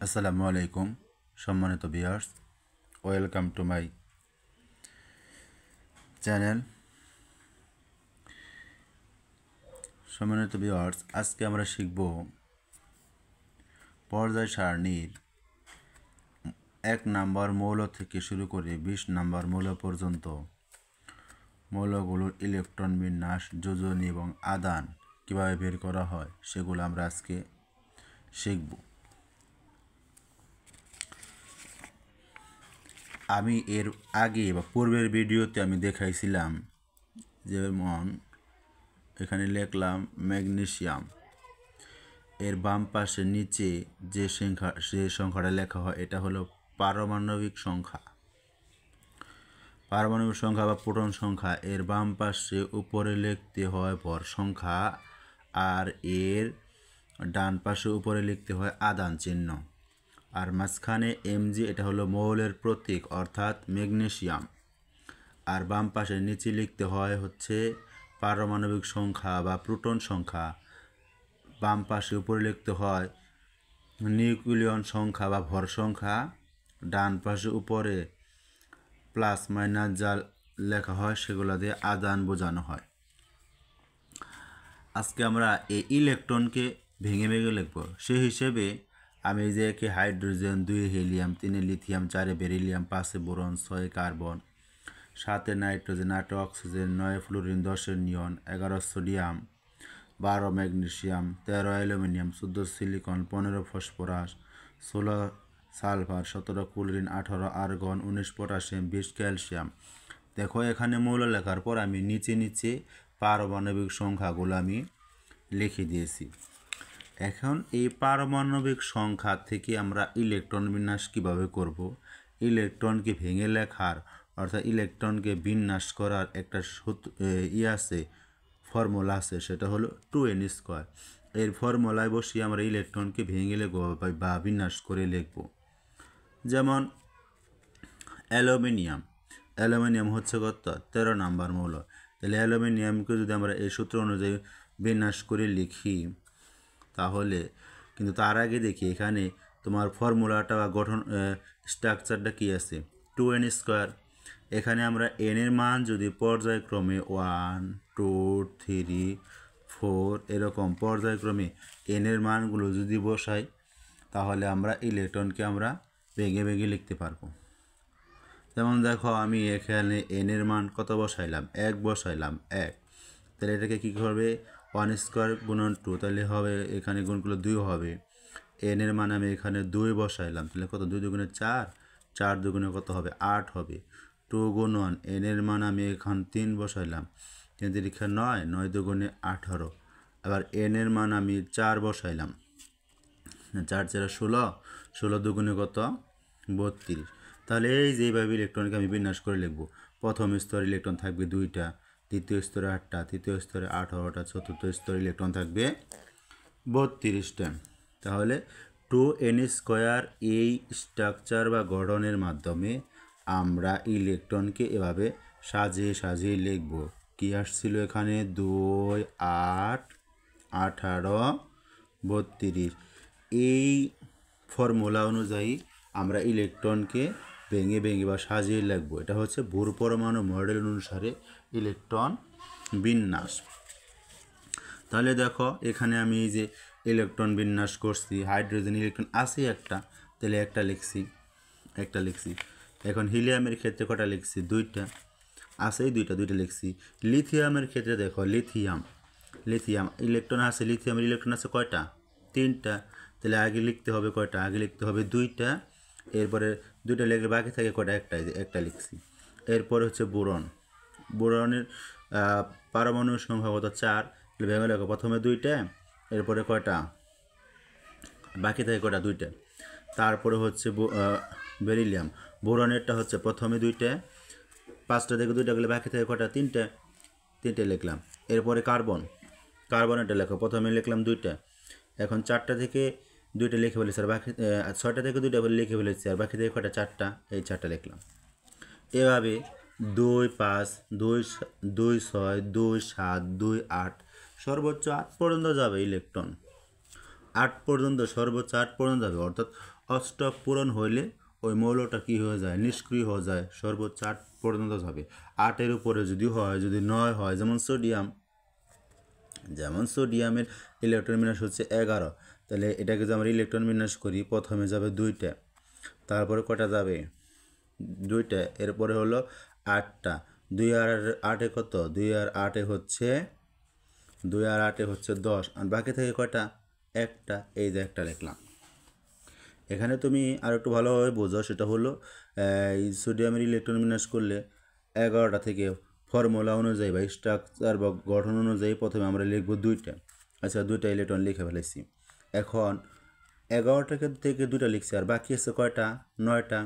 আসসালামু আলাইকুম সম্মানিত viewers, welcome to my channel. সম্মানিত ভিউয়ার্স, আজকে আমরা শিখব পর্যায় সারণীর 1 নাম্বার মৌল থেকে শুরু করে 20 নাম্বার মৌল পর্যন্ত মৌলগুলোর ইলেকট্রন বিন্যাস, যোজনী এবং আদান কীভাবে বের করা হয় সেগুলো আমরা আজকে শিখব। আমি এর আগে বা পূর্বের ভিডিওতে আমি দেখাইছিলাম, যেমন এখানে লিখলাম ম্যাগনেসিয়াম, এর বাম পাশে নিচে যে সংখ্যাটা লেখা হয় এটা হলো পারমাণবিক সংখ্যা। পারমাণবিক সংখ্যা বা প্রোটন সংখ্যা, এর বাম পাশে উপরে লিখতে হয় ভর সংখ্যা, আর এর ডান পাশে উপরে লিখতে হয় আদান চিহ্ন, আর মাঝখানে এমজি এটা হলো মৌলের প্রতীক অর্থাৎ ম্যাগনেসিয়াম, আর বাম পাশে নিচে লিখতে হয় হচ্ছে পারমাণবিক সংখ্যা বা প্রোটন সংখ্যা, বাম পাশে উপরে লিখতে হয় নিউক্লিয়ন সংখ্যা বা ভর সংখ্যা, ডান পাশে উপরে প্লাস মাইনাস যা লেখা হয় সেগুলো দিয়ে আদান বোঝানো হয়। আজকে আমরা এই ইলেকট্রনকে ভেঙে ভেঙে লিখব। সেই হিসেবে আমি যে একে hydrogen, 2 helium, 3 lithium, 4 beryllium, 5 boron, 6 carbon, 7 nitrogen, 8 oxygen, 9 fluorine, 10 neon, 11 sodium, 12 magnesium, 13 aluminium, 14 silicon, 15 phosphorus, 16 sulphur, 17 chlorine, 18 argon, 19 potassium, 20 calcium. দেখো এখানে মৌল লেখার পর আমি নিচে নিচে পারমাণবিক সংখ্যাগুলো আমি লিখে দিয়েছি। এখন এই পারমাণবিক সংখ্যা থেকে আমরা ইলেকট্রন বিন্যাস কিভাবে করব, ইলেকট্রনকে ভেঙে লেখার অর্থাৎ ইলেকট্রনকে বিন্যাস করার একটা আছে, ফর্মুলা আছে, সেটা হলো 2n²। এর ফর্মুলায় বসিয়ে আমরা ইলেকট্রনকে ভেঙে লিখব বা বিন্যাস করে লিখব। যেমন অ্যালুমিনিয়াম হচ্ছে কত, 13 নাম্বার মৌল। তাহলে অ্যালুমিনিয়ামকে যদি আমরা এই সূত্র অনুযায়ী বিন্যাস করে লিখি, তাহলে কিন্তু তার আগে দেখি এখানে তোমার ফর্মুলাটা বা গঠন স্ট্রাকচারটা কী আছে, 2n²। এখানে আমরা n এর মান যদি পর্যায়ক্রমে 1, 2, 3, 4 এরকম পর্যায়ক্রমে n এর মানগুলো যদি বসাই, তাহলে আমরা ইলেকট্রনকে আমরা ভেঙে ভেঙে লিখতে পারবো। যেমন দেখো আমি এখানে n এর মান কত বসাইলাম, 1 বসাইলাম, 1। তাহলে এটাকে কী করবে, 1² গুণন 2, তাহলে হবে এখানে গুণগুলো 2 হবে। n এর মান আমি এখানে 2 বসাইলাম, তাহলে কত, 2 দুগুণে 4, 4 দুগুণে কত হবে, 8 হবে। 2 গুণন n এর মান আমি এখান 3 বসাইলাম, 3 3 9, 9 দুগুণে 18। আবার n এর মান আমি 4 বসাইলাম, 4 4 16, 16 দুগুণে কত, 32। তাহলে এই যেভাবে ইলেকট্রনকে আমি বিন্যাস করে লিখব, প্রথম স্তরে ইলেকট্রন থাকবে 2টা, দ্বিতীয় স্তরে 8টা, তৃতীয় স্তরে 18টা, চতুর্থ স্তরে ইলেকট্রন থাকবে 32টা। তাহলে 2n² এই স্ট্রাকচার বা গঠনের মাধ্যমে আমরা ইলেকট্রনকে এভাবে সাজিয়ে সাজিয়ে লিখব। কি আসছিল এখানে, 2, 8, 18, 32। এই ফর্মুলা অনুযায়ী আমরা ইলেকট্রনকে ভেঙে ভেঙে বা সাজিয়ে লিখব। এটা হচ্ছে ভর পরমাণু মডেল অনুসারে ইলেকট্রন বিন্যাস। তাহলে দেখো এখানে আমি এই যে ইলেকট্রন বিন্যাস করছি, হাইড্রোজেন ইলেকট্রন আছে একটা, তাহলে একটা লিখছি। এখন হিলিয়ামের ক্ষেত্রে কটা লিখছি, 2টা আছে, 2টা লিখছি। লিথিয়ামের ক্ষেত্রে দেখো লিথিয়াম ইলেকট্রন আছে, লিথিয়ামের ইলেকট্রন আছে কয়টা, 3টা। তাহলে আগে লিখতে হবে কয়টা, আগে লিখতে হবে 2টা, এরপরে 2টা লিখলে বাকি থাকে কয়টা, একটা লিখছি। এরপরে হচ্ছে বোরনের পারমাণবিক সংখ্যা কত, 4। ভেঙে লেখো, প্রথমে 2টা, এরপরে কয়টা বাকি থাকে কয়টা, 2টা। তারপরে হচ্ছে বেরিলিয়াম, বোরনেরটা হচ্ছে প্রথমে 2টা, 5টা থেকে 2টা গেলে বাকি থাকে কয়টা, 3টে লিখলাম। এরপরে কার্বনেরটা লেখো, প্রথমে লিখলাম 2টা, এখন 4টা থেকে 2টা লিখে ফেলেছি, আর বাকি 6টা থেকে 2টা লিখে ফেলেছি, আর বাকি থেকে কয়টা, 4টা, এই 4টা লিখলাম। এভাবে 2, 5, 2, 6, 2, 7, 2, 8 সর্বোচ্চ 8 পর্যন্ত যাবে ইলেকট্রন। 8 পর্যন্ত, সর্বোচ্চ 8 পর্যন্ত যাবে, অর্থাৎ অষ্টক পূরণ হইলে ওই মৌলটা কী হয়ে যায়, নিষ্ক্রিয় হয়ে যায়, সর্বোচ্চ 8 পর্যন্ত যাবে। 8-এর উপরে যদি হয়, যদি 9 হয়, যেমন সোডিয়ামের ইলেকট্রন বিন্যাস হচ্ছে 11, তাহলে এটাকে যদি আমরা ইলেকট্রন বিন্যাস করি, প্রথমে যাবে 2টা, তারপরে কটা যাবে 2টা, এরপরে হলো 8টা, 2 আর 8-এ কত, 2 আর 8-এ হচ্ছে 10, আর বাকি থেকে কয়টা, একটা, এই যে একটা লিখলাম। এখানে তুমি আর একটু ভালোভাবে বোঝো, সেটা হলো এই সোডিয়ামের ইলেকট্রন বিন্যাস করলে 11টা থেকে ফর্মুলা অনুযায়ী বা স্ট্রাকচার বা গঠন অনুযায়ী প্রথমে আমরা লিখবো 2টা। আচ্ছা, 2টা ইলেকট্রন লিখে ফেলেছি। এখন 11টা থেকে 2টা লিখছি, আর বাকি আছে কয়টা, 9টা।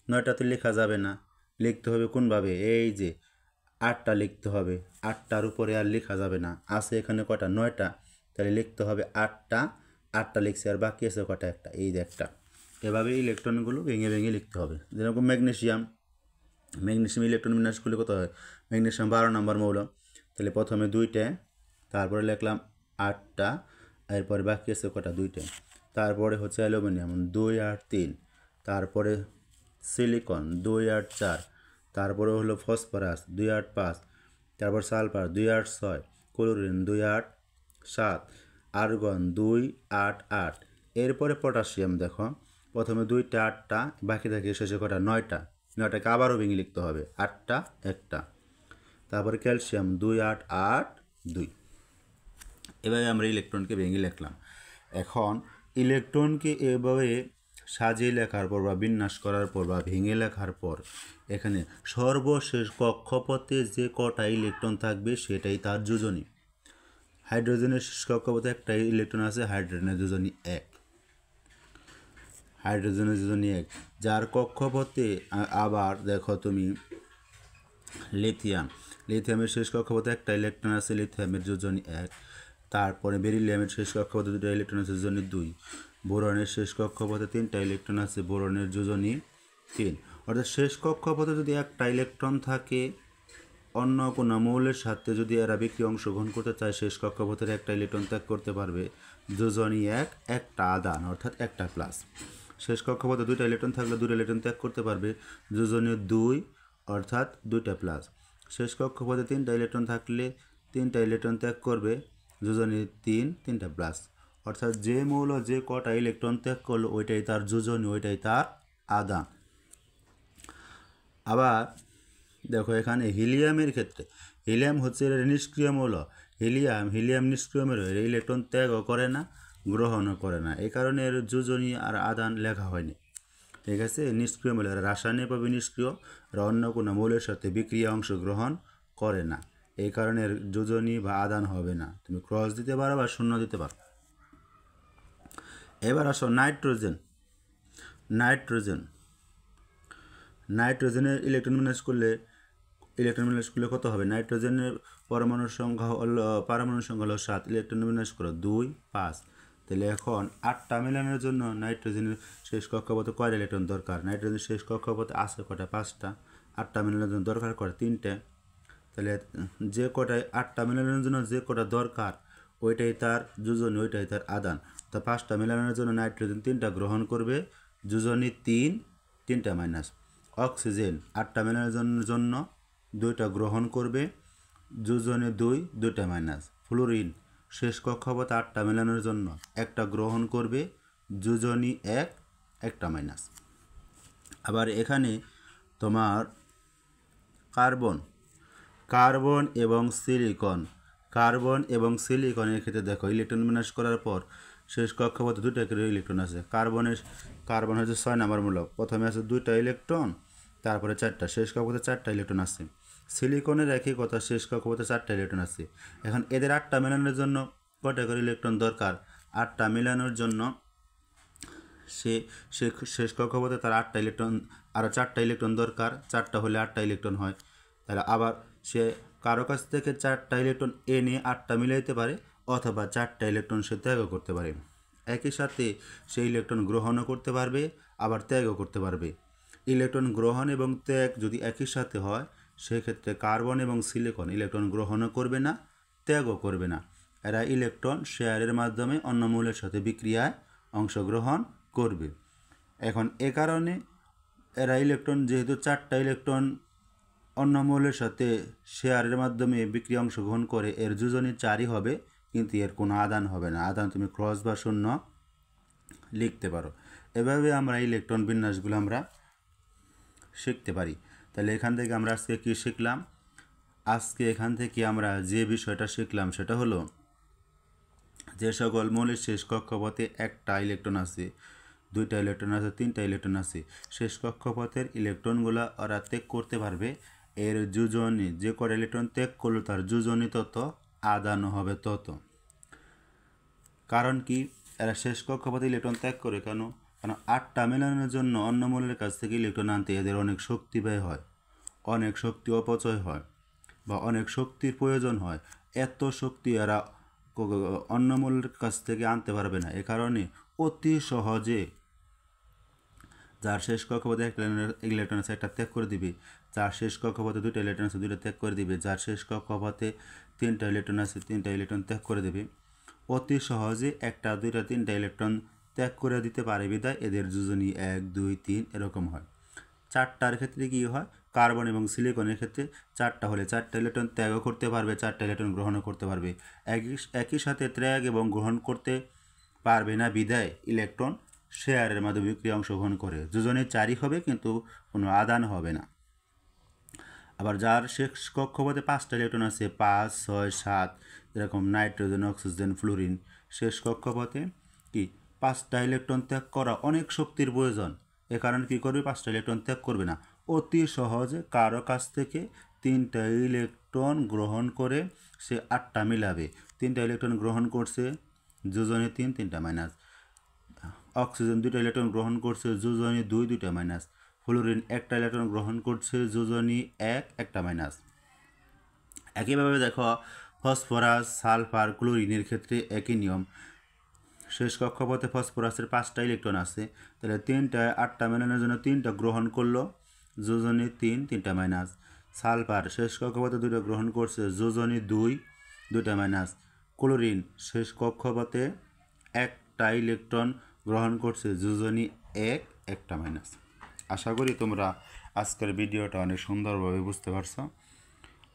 9টা তো লেখা যাবে না, লিখতে হবে কোনভাবে, এই যে 8টা লিখতে হবে, 8টার উপরে আর লেখা যাবে না, আছে এখানে কয়টা, 9টা, তাহলে লিখতে হবে 8টা। 8টা লিখছি, আর বাকি আছে কয়টা, একটা, এই যে একটা। এভাবে ইলেকট্রনগুলো ভেঙে ভেঙে লিখতে হবে। যেরকম ম্যাগনেসিয়াম ইলেকট্রন বিন্যাস করলে কত হয়, ম্যাগনেসিয়াম 12 নম্বর মৌল, তাহলে প্রথমে 2টা, তারপরে লিখলাম 8টা, এরপরে বাকি আছে কটা, 2টা। তারপরে হচ্ছে অ্যালুমিনিয়াম 2 আর 3, তারপরে সিলিকন 2 আর 4, তারপরে হলো ফসফরাস 2 আর 5, তারপর সালফার 2 আর 6, ক্লোরিন 2 আর 7, আর্গন 2 8 8, এরপরে পটাশিয়াম দেখো, প্রথমে 2টা, 8টা, বাকি থাকে শেষে কটা, 9টা। 9টাকে আবারও ভেঙে লিখতে হবে, 8টা একটা, তারপরে ক্যালসিয়াম 2 8 8 2। এভাবে আমরা ইলেকট্রনকে ভেঙে লিখলাম। এখন ইলেকট্রনকে এভাবে সাজিয়ে লেখার পর বা বিন্যাস করার পর বা ভেঙে লেখার পর এখানে সর্বশেষ কক্ষপথে যে কটা ইলেকট্রন থাকবে সেটাই তার যোজনী। হাইড্রোজেনের শেষ কক্ষপথে একটা ইলেকট্রন আছে, হাইড্রোজেনের যোজনী 1, হাইড্রোজেনের যোজনী 1, যার কক্ষপথে আবার দেখো তুমি লিথিয়ামের শেষ কক্ষপথে একটা ইলেকট্রন আছে, লিথিয়ামের যোজনী 1। তারপরে বেরিলিয়ামের শেষ কক্ষপথে 2টা ইলেকট্রন আছে, যোজনী 2। বোরনের শেষ কক্ষপথে 3টা ইলেকট্রন আছে, বোরনের যোজনী 3। অর্থাৎ শেষ কক্ষপথে যদি একটা ইলেকট্রন থাকে, অন্য কোনো মৌলের সাথে যদি এরা বিক্রিয়া অংশগ্রহণ করতে চায়, শেষ কক্ষপথের একটা ইলেকট্রন ত্যাগ করতে পারবে, যোজনী 1, একটা আদান, অর্থাৎ একটা প্লাস। শেষ কক্ষপথে 2টা ইলেকট্রন থাকলে 2টা ইলেকট্রন ত্যাগ করতে পারবে, যোজনী 2, অর্থাৎ 2টা প্লাস। শেষ কক্ষপথে 3টা ইলেকট্রন থাকলে 3টা ইলেকট্রন ত্যাগ করবে, যোজনী 3, 3টা প্লাস। অর্থাৎ যে মৌল যে কটা ইলেকট্রন ত্যাগ করলো ওইটাই তার যোজনী, ওইটাই তার আদান। আবার দেখো এখানে হিলিয়ামের ক্ষেত্রে, হিলিয়াম হচ্ছে এর নিষ্ক্রিয় মৌল। হিলিয়াম নিষ্ক্রিয় মৌল, এর ইলেকট্রন ত্যাগও করে না, গ্রহণও করে না, এই কারণে এর যোজনী আর আদান লেখা হয়নি। ঠিক আছে, নিষ্ক্রিয় মৌল, এরা রাসায়নিকভাবে নিষ্ক্রিয়, আর অন্য কোনো মৌলের সাথে বিক্রিয়া অংশগ্রহণ করে না, এই কারণে এর যোজনী বা আদান হবে না। তুমি ক্রস দিতে পারো বা শূন্য দিতে পারো। এবার আসো নাইট্রোজেনের ইলেকট্রন বিন্যাস করলে কত হবে, নাইট্রোজেনের পারমাণুর সংখ্যা হলো 7, ইলেকট্রন বিন্যাস করো 2 5। তাহলে এখন 8টা মেলানোর জন্য নাইট্রোজেনের শেষ কক্ষপথে কয়টা ইলেকট্রন দরকার, নাইট্রোজেনের শেষ কক্ষপথে আছে কটা, 5টা। 8টা মেলানোর জন্য দরকার কটা, 3টে। তাহলে যে কটায় 8টা মেলানোর জন্য যে কটা দরকার ওইটাই তার যোজনী, ওইটাই তার আদান। তা 5টা মেলানোর জন্য নাইট্রোজেন 3টা গ্রহণ করবে, যোজনী 3, 3টা মাইনাস। অক্সিজেন 8টা মেলানোর জন্য 2টা গ্রহণ করবে, যোজনী 2, 2টা মাইনাস। ফ্লোরিন শেষ কক্ষপথে 8টা মেলানোর জন্য 1টা গ্রহণ করবে, যোজনী 1, 1টা মাইনাস। আবার এখানে তোমার কার্বন এবং সিলিকনের ক্ষেত্রে দেখো, ইলেকট্রন বিন্যাস করার পর শেষ কক্ষপথে 2টা করে ইলেকট্রন আছে। কার্বন হচ্ছে 6 নম্বর মূলক, প্রথমে আছে 2টা ইলেকট্রন, তারপরে 4টা, শেষ কক্ষপথে 4টা ইলেকট্রন আছে। সিলিকনের একই কথা, শেষ কক্ষপথে 4টা ইলেকট্রন আছে। এখন এদের 8টা মেলানোর জন্য কয়টা করে ইলেকট্রন দরকার, 8টা মেলানোর জন্য শেষ কক্ষপথে তার 8টা ইলেকট্রন, আরও 4টা ইলেকট্রন দরকার, 4টা হলে 8টা ইলেকট্রন হয়। তাহলে আবার সে কারো কাছ থেকে 4টা ইলেকট্রন এনে 8টা মিলাইতে পারে, অথবা 4টা ইলেকট্রন সে ত্যাগও করতে পারে। একই সাথে সেই ইলেকট্রন গ্রহণও করতে পারবে, আবার ত্যাগও করতে পারবে। ইলেকট্রন গ্রহণ এবং ত্যাগ যদি একই সাথে হয়, সেক্ষেত্রে কার্বন এবং সিলিকন ইলেকট্রন গ্রহণও করবে না, ত্যাগও করবে না। এরা ইলেকট্রন শেয়ারের মাধ্যমে অন্য মৌলের সাথে বিক্রিয়ায় অংশগ্রহণ করবে। এখন এ কারণে এরা ইলেকট্রন যেহেতু 4টা ইলেকট্রন অন্য মৌলের সাথে শেয়ারের মাধ্যমে বিক্রিয়া অংশগ্রহণ করে, এর যোজনী 4ই হবে, কিন্তু এর কোনো আদান হবে না। আদান তুমি ক্রস বা শূন্য লিখতে পারো। এভাবে আমরা ইলেকট্রন বিন্যাসগুলো আমরা শিখতে পারি। তাহলে এখান থেকে আমরা আজকে কী শিখলাম? আজকে এখান থেকে আমরা যে বিষয়টা শিখলাম সেটা হলো যে সকল মৌলের শেষ কক্ষপথে একটা ইলেকট্রন আছে, 2টা ইলেকট্রন আছে, 3টা ইলেকট্রন আছে, শেষ কক্ষপথের ইলেকট্রনগুলো ওরা ত্যাগ করতে পারবে। এর যোজনী যে কটা ইলেকট্রন ত্যাগ করলো তার যোজনী তত, আদান হবে তত। কারণ কি এরা শেষ কক্ষপথে ইলেকট্রন ত্যাগ করে কেন? কারণ 8টা মেলানোর জন্য অন্য মৌলের কাছ থেকে ইলেকট্রন আনতে এদের অনেক শক্তি ব্যয় হয়, অনেক শক্তি অপচয় হয় বা অনেক শক্তির প্রয়োজন হয়। এত শক্তি এরা অন্য মৌলের কাছ থেকে আনতে পারবে না। এ কারণে অতি সহজে যার শেষ কক্ষপথে একটা ইলেকট্রন আছে একটা ত্যাগ করে দিবে, যার শেষ কক্ষপথে 2টা ইলেকট্রন আছে 2টা ত্যাগ করে দিবে, যার শেষ কক্ষপথে 3টা ইলেকট্রন আছে 3টা ইলেকট্রন ত্যাগ করে দেবে। অতি সহজে 1টা 2টা 3টা ইলেকট্রন ত্যাগ করে দিতে পারে বিধায় এদের যোজনী 1 2 3 এরকম হয়। 4টার ক্ষেত্রে কী হয়? কার্বন এবং সিলিকনের ক্ষেত্রে 4টা হলে 4টা ইলেকট্রন ত্যাগও করতে পারবে, 4টা ইলেকট্রন গ্রহণও করতে পারবে। একই সাথে ত্যাগ এবং গ্রহণ করতে পারবে না বিধায় ইলেকট্রন শেয়ারের মাধ্যমে বিক্রিয়া অংশগ্রহণ করে। যোজনী 4ই হবে, কিন্তু কোনো আদান হবে না। আবার যার শেষ কক্ষপথে 5টা ইলেকট্রন আছে, 5 6 7, এরকম নাইট্রোজেন, অক্সিজেন, ফ্লুরিন, শেষ কক্ষপথে কি 5টা ইলেকট্রন ত্যাগ করা অনেক শক্তির প্রয়োজন। এ কারণে কী করবে? 5টা ইলেকট্রন ত্যাগ করবে না। অতি সহজে কারো কাছ থেকে 3টা ইলেকট্রন গ্রহণ করে সে 8টা মিলাবে। 3টা ইলেকট্রন গ্রহণ করছে, যোজনী 3, 3টা মাইনাস। অক্সিজেন 2টা ইলেকট্রন গ্রহণ করছে, যোজনী 2, 2টা মাইনাস। ফ্লুরিন 1টা ইলেকট্রন গ্রহণ করছে, যোজনী 1, 1টা মাইনাস। একইভাবে দেখো ফসফরাস, সালফার, ক্লোরিনের ক্ষেত্রে একই নিয়ম। শেষ কক্ষপথে ফসফরাসের 5টা ইলেকট্রন আছে, তাহলে 3টা 8টা মেলানোর জন্য 3টা গ্রহণ করলো, যোজনী 3, 3টা মাইনাস। সালফার শেষ কক্ষপথে 2টা গ্রহণ করছে, যোজনী 2, 2টা মাইনাস। ক্লোরিন শেষ কক্ষপথে 1টা ইলেকট্রন গ্রহণ করছে, যোজনী 1, 1টা মাইনাস। আশা করি তোমরা আজকের ভিডিওটা অনেক সুন্দরভাবে বুঝতে পারছো।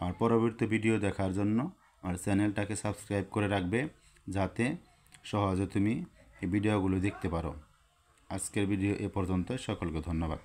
আর পরবর্তী ভিডিও দেখার জন্য আমার চ্যানেলটাকে সাবস্ক্রাইব করে রাখবে, যাতে সহজে তুমি এই ভিডিওগুলো দেখতে পারো। আজকের ভিডিও এ পর্যন্ত। সকলকে ধন্যবাদ।